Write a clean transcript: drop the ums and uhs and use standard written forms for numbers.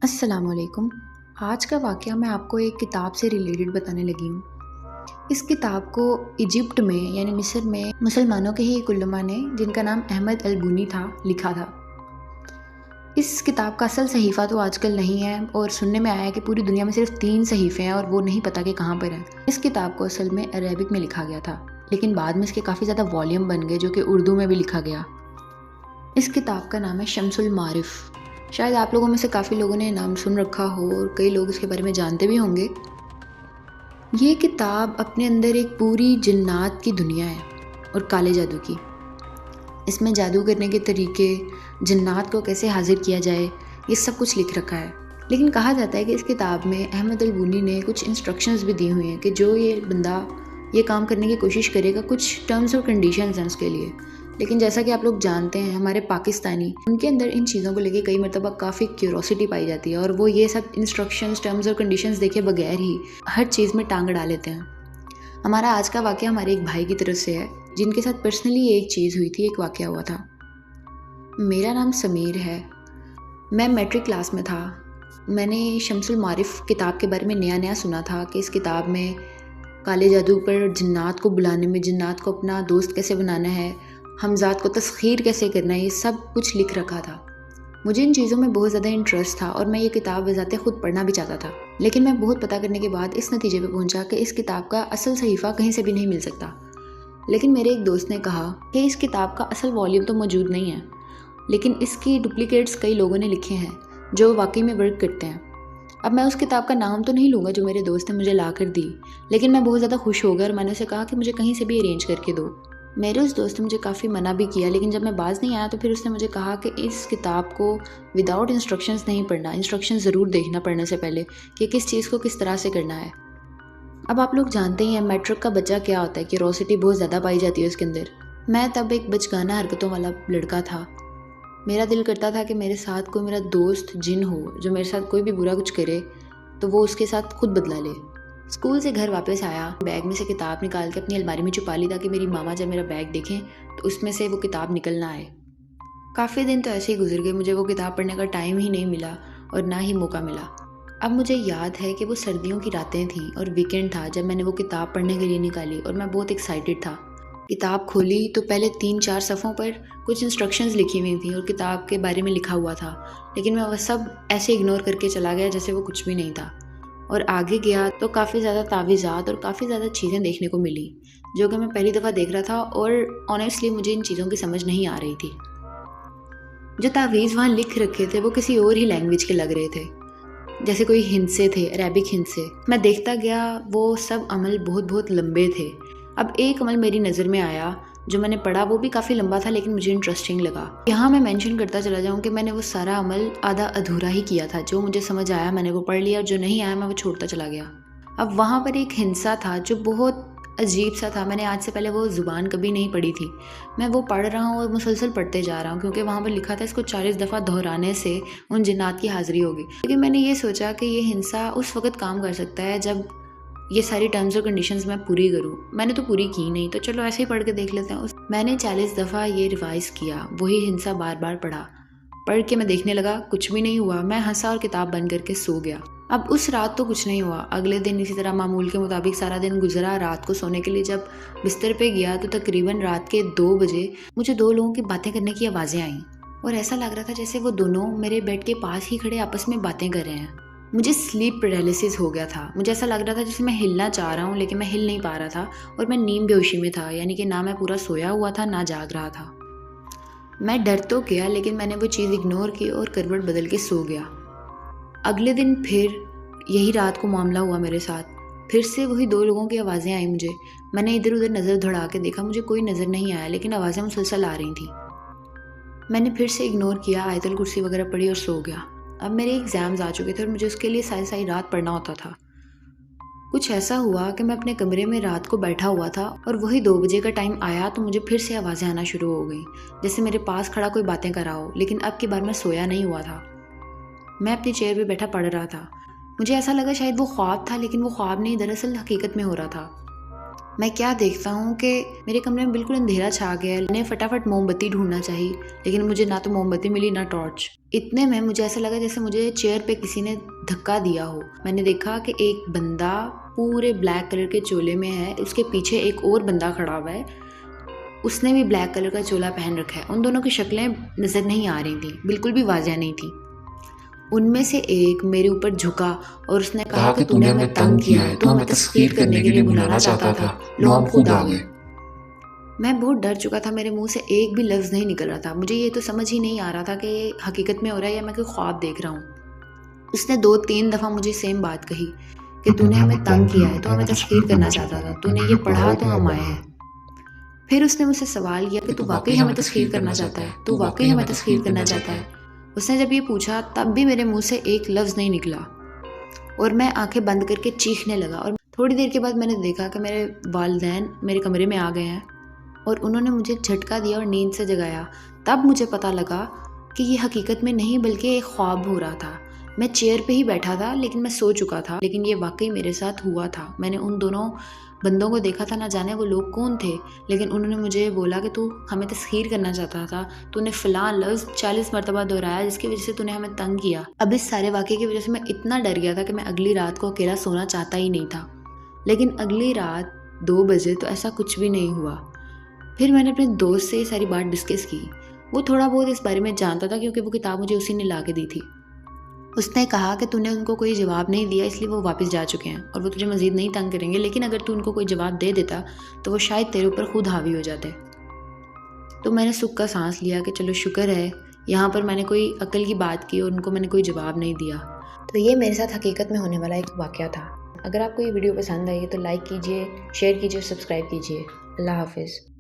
अस्सलामुअलैकुम। आज का वाक़या मैं आपको एक किताब से रिलेटेड बताने लगी हूँ। इस किताब को इजिप्ट में यानी मिस्र में मुसलमानों के ही एक उलमा ने, जिनका नाम अहमद अल-बुनी था, लिखा था। इस किताब का असल सहीफ़ा तो आजकल नहीं है और सुनने में आया है कि पूरी दुनिया में सिर्फ़ 3 सहीफ़े हैं और वो नहीं पता कि कहाँ पर हैं। इस किताब को असल में अरेबिक में लिखा गया था, लेकिन बाद में इसके काफ़ी ज़्यादा वॉल्यूम बन गए जो कि उर्दू में भी लिखा गया। इस किताब का नाम है शम्सुल मारिफ। शायद आप लोगों में से काफ़ी लोगों ने नाम सुन रखा हो और कई लोग इसके बारे में जानते भी होंगे। ये किताब अपने अंदर एक पूरी जिन्नात की दुनिया है और काले जादू की। इसमें जादू करने के तरीके, जिन्नात को कैसे हाजिर किया जाए, ये सब कुछ लिख रखा है। लेकिन कहा जाता है कि इस किताब में अहमद अल-बुनी ने कुछ इंस्ट्रक्शंस भी दी हुई हैं कि जो ये बंदा ये काम करने की कोशिश करेगा, कुछ टर्म्स और कंडीशंस हैं उसके लिए। लेकिन जैसा कि आप लोग जानते हैं, हमारे पाकिस्तानी, उनके अंदर इन चीज़ों को लेके कई मरतबा काफ़ी क्यूरोसिटी पाई जाती है और वो ये सब इंस्ट्रक्शंस, टर्म्स और कंडीशंस देखे बगैर ही हर चीज़ में टांग अड़ा लेते हैं। हमारा आज का वाक़या हमारे एक भाई की तरफ से है, जिनके साथ पर्सनली एक चीज़ हुई थी, एक वाक़या हुआ था। मेरा नाम समीर है। मैं मैट्रिक क्लास में था। मैंने शम्सुल मारिफ किताब के बारे में नया-नया सुना था कि इस किताब में काले जादू पर जिन्नात को बुलाने में, जिन्नात को अपना दोस्त कैसे बनाना है, हमज़ात को तस्ख़ीर कैसे करना है, ये सब कुछ लिख रखा था। मुझे इन चीज़ों में बहुत ज़्यादा इंटरेस्ट था और मैं ये किताब बज़ाते ख़ुद पढ़ना भी चाहता था। लेकिन मैं बहुत पता करने के बाद इस नतीजे पे पहुंचा कि इस किताब का असल सहीफ़ा कहीं से भी नहीं मिल सकता। लेकिन मेरे एक दोस्त ने कहा कि इस किताब का असल वॉल्यूम तो मौजूद नहीं है, लेकिन इसकी डुप्लिकेट्स कई लोगों ने लिखे हैं जो वाकई में वर्क करते हैं। अब मैं उस किताब का नाम तो नहीं लूँगा जो मेरे दोस्त ने मुझे ला कर दी, लेकिन मैं बहुत ज़्यादा खुश हो गया और मैंने उसे कहा कि मुझे कहीं से भी अरेंज करके दो। मेरे उस दोस्त ने मुझे काफ़ी मना भी किया, लेकिन जब मैं बाज़ नहीं आया तो फिर उसने मुझे कहा कि इस किताब को विदाउट इंस्ट्रक्शंस नहीं पढ़ना, इंस्ट्रक्शन ज़रूर देखना पढ़ने से पहले कि किस चीज़ को किस तरह से करना है। अब आप लोग जानते ही हैं मैट्रिक का बच्चा क्या होता है, क्यूरोसिटी बहुत ज़्यादा पाई जाती है उसके अंदर। मैं तब एक बचकाना हरकतों वाला लड़का था। मेरा दिल करता था कि मेरे साथ कोई मेरा दोस्त जिन हो जो मेरे साथ कोई भी बुरा कुछ करे तो वो उसके साथ खुद बदला ले। स्कूल से घर वापस आया, बैग में से किताब निकाल के अपनी अलमारी में छुपा ली ताकि मेरी मामा जब मेरा बैग देखें तो उसमें से वो किताब निकल ना आए। काफ़ी दिन तो ऐसे ही गुजर गए, मुझे वो किताब पढ़ने का टाइम ही नहीं मिला और ना ही मौका मिला। अब मुझे याद है कि वो सर्दियों की रातें थीं और वीकेंड था जब मैंने वो किताब पढ़ने के लिए निकाली और मैं बहुत एक्साइटेड था। किताब खोली तो पहले 3-4 सफ़ों पर कुछ इंस्ट्रक्शंस लिखी हुई थी और किताब के बारे में लिखा हुआ था, लेकिन मैं वह सब ऐसे इग्नोर करके चला गया जैसे वो कुछ भी नहीं था। और आगे गया तो काफ़ी ज़्यादा तावीज़ात और काफ़ी ज़्यादा चीज़ें देखने को मिली जो कि मैं पहली दफ़ा देख रहा था और ऑनेस्टली मुझे इन चीज़ों की समझ नहीं आ रही थी। जो तावीज़ वहाँ लिख रखे थे वो किसी और ही लैंग्वेज के लग रहे थे, जैसे कोई हिंद से थे, अरेबिक हिंद से। मैं देखता गया, वो सब अमल बहुत बहुत लंबे थे। अब एक अमल मेरी नज़र में आया जो मैंने पढ़ा, वो भी काफ़ी लंबा था लेकिन मुझे इंटरेस्टिंग लगा। यहाँ मैं मेंशन करता चला जाऊँ कि मैंने वो सारा अमल आधा अधूरा ही किया था। जो मुझे समझ आया मैंने वो पढ़ लिया और जो नहीं आया मैं वो छोड़ता चला गया। अब वहाँ पर एक हिंसा था जो बहुत अजीब सा था। मैंने आज से पहले वो ज़ुबान कभी नहीं पढ़ी थी। मैं वो पढ़ रहा हूँ और मुसलसल पढ़ते जा रहा हूँ क्योंकि वहाँ पर लिखा था इसको 40 दफ़ा दोहराने से उन जिन्नात की हाज़िरी होगी। लेकिन मैंने ये सोचा कि ये हिंसा उस वक़्त काम कर सकता है जब ये सारी टर्म्स और कंडीशंस मैं पूरी करूँ। मैंने तो पूरी की नहीं, तो चलो ऐसे ही पढ़ के देख लेते हैं। मैंने 40 दफ़ा ये रिवाइज़ किया, वही हिंसा बार बार पढ़ा। पढ़ के मैं देखने लगा, कुछ भी नहीं हुआ। मैं हंसा और किताब बंद करके सो गया। अब उस रात तो कुछ नहीं हुआ। अगले दिन इसी तरह मामूल के मुताबिक सारा दिन गुजरा। रात को सोने के लिए जब बिस्तर पे गया तो तकरीबन रात के 2 बजे मुझे 2 लोगों की बातें करने की आवाज़ें आईं और ऐसा लग रहा था जैसे वो दोनों मेरे बेड के पास ही खड़े आपस में बातें कर रहे हैं। मुझे स्लीप पैरालिसिस हो गया था। मुझे ऐसा लग रहा था जैसे मैं हिलना चाह रहा हूँ लेकिन मैं हिल नहीं पा रहा था और मैं नींद बेहोशी में था, यानी कि ना मैं पूरा सोया हुआ था ना जाग रहा था। मैं डर तो गया लेकिन मैंने वो चीज़ इग्नोर की और करवट बदल के सो गया। अगले दिन फिर यही रात को मामला हुआ मेरे साथ। फिर से वही 2 लोगों की आवाज़ें आई मुझे। मैंने इधर उधर नज़र दौड़ा के देखा, मुझे कोई नज़र नहीं आया लेकिन आवाज़ें मुसलसल आ रही थी। मैंने फिर से इग्नोर किया, आयतुल कुर्सी वगैरह पढ़ी और सो गया। अब मेरे एग्ज़ाम्स आ चुके थे और मुझे उसके लिए सारी सारी रात पढ़ना होता था। कुछ ऐसा हुआ कि मैं अपने कमरे में रात को बैठा हुआ था और वही 2 बजे का टाइम आया तो मुझे फिर से आवाज़ें आना शुरू हो गई, जैसे मेरे पास खड़ा कोई बातें कर रहा हो। लेकिन अब की बार मैं सोया नहीं हुआ था। मैं अपनी चेयर पे बैठा पढ़ रहा था। मुझे ऐसा लगा शायद वो ख्वाब था, लेकिन वो ख्वाब नहीं, दरअसल हकीकत में हो रहा था। मैं क्या देखता हूँ कि मेरे कमरे में बिल्कुल अंधेरा छा गया है। मैंने फटाफट मोमबत्ती ढूंढना चाहिए, लेकिन मुझे ना तो मोमबत्ती मिली ना टॉर्च। इतने में मुझे ऐसा लगा जैसे मुझे चेयर पे किसी ने धक्का दिया हो। मैंने देखा कि एक बंदा पूरे ब्लैक कलर के चोले में है, उसके पीछे एक और बंदा खड़ा हुआ है, उसने भी ब्लैक कलर का चोला पहन रखा है। उन दोनों की शक्लें नज़र नहीं आ रही थी, बिल्कुल भी वाज़ह नहीं थी। उनमें से एक मेरे ऊपर झुका और उसने कहा कि तूने हमें तंग किया है, तू हमें तस्खीर करने के लिए बुलाना चाहता था, लो हम खुद आ गए। मैं बहुत डर चुका था, मेरे मुंह से एक भी लफ्ज़ नहीं निकल रहा था। मुझे ये तो समझ ही नहीं आ रहा था कि ये हकीकत में हो रहा है या मैं कोई ख्वाब देख रहा हूँ। उसने 2-3 दफ़ा मुझे सेम बात कही कि तूने हमें तंग किया है, तू हमें तस्खीर करना चाहता था, तूने ये पढ़ा तो हम आए हैं। फिर उसने मुझसे सवाल किया कि तू वाकई हमें तस्खीर करना चाहता है, तू वाकई हमें तस्खीर करना चाहता है। उसने जब ये पूछा तब भी मेरे मुंह से एक लफ्ज़ नहीं निकला और मैं आंखें बंद करके चीखने लगा। और थोड़ी देर के बाद मैंने देखा कि मेरे वालिदैन मेरे कमरे में आ गए हैं और उन्होंने मुझे झटका दिया और नींद से जगाया। तब मुझे पता लगा कि ये हकीकत में नहीं बल्कि एक ख्वाब हो रहा था। मैं चेयर पे ही बैठा था लेकिन मैं सो चुका था, लेकिन ये वाकई मेरे साथ हुआ था। मैंने उन दोनों बंदों को देखा था, ना जाने वो लोग कौन थे, लेकिन उन्होंने मुझे बोला कि तू हमें तस्खीर करना चाहता था, तूने फ़लाँ लफ्ज़ 40 मरतबा दोहराया जिसकी वजह से तूने हमें तंग किया। अब इस सारे वाक़े की वजह से मैं इतना डर गया था कि मैं अगली रात को अकेला सोना चाहता ही नहीं था। लेकिन अगली रात 2 बजे तो ऐसा कुछ भी नहीं हुआ। फिर मैंने अपने दोस्त से ये सारी बात डिस्कस की। वो थोड़ा बहुत इस बारे में जानता था क्योंकि वो किताब मुझे उसी ने ला के दी थी। उसने कहा कि तूने उनको कोई जवाब नहीं दिया इसलिए वो वापस जा चुके हैं और वो तुझे मज़ीद नहीं तंग करेंगे, लेकिन अगर तू उनको कोई जवाब दे देता तो वो शायद तेरे ऊपर खुद हावी हो जाते। तो मैंने सुख का सांस लिया कि चलो शुक्र है यहाँ पर मैंने कोई अक्ल की बात की और उनको मैंने कोई जवाब नहीं दिया। तो ये मेरे साथ हकीकत में होने वाला एक वाक़या था। अगर आपको ये वीडियो पसंद आई है तो लाइक कीजिए, शेयर कीजिए, सब्सक्राइब कीजिए। अल्लाह हाफ़िज़।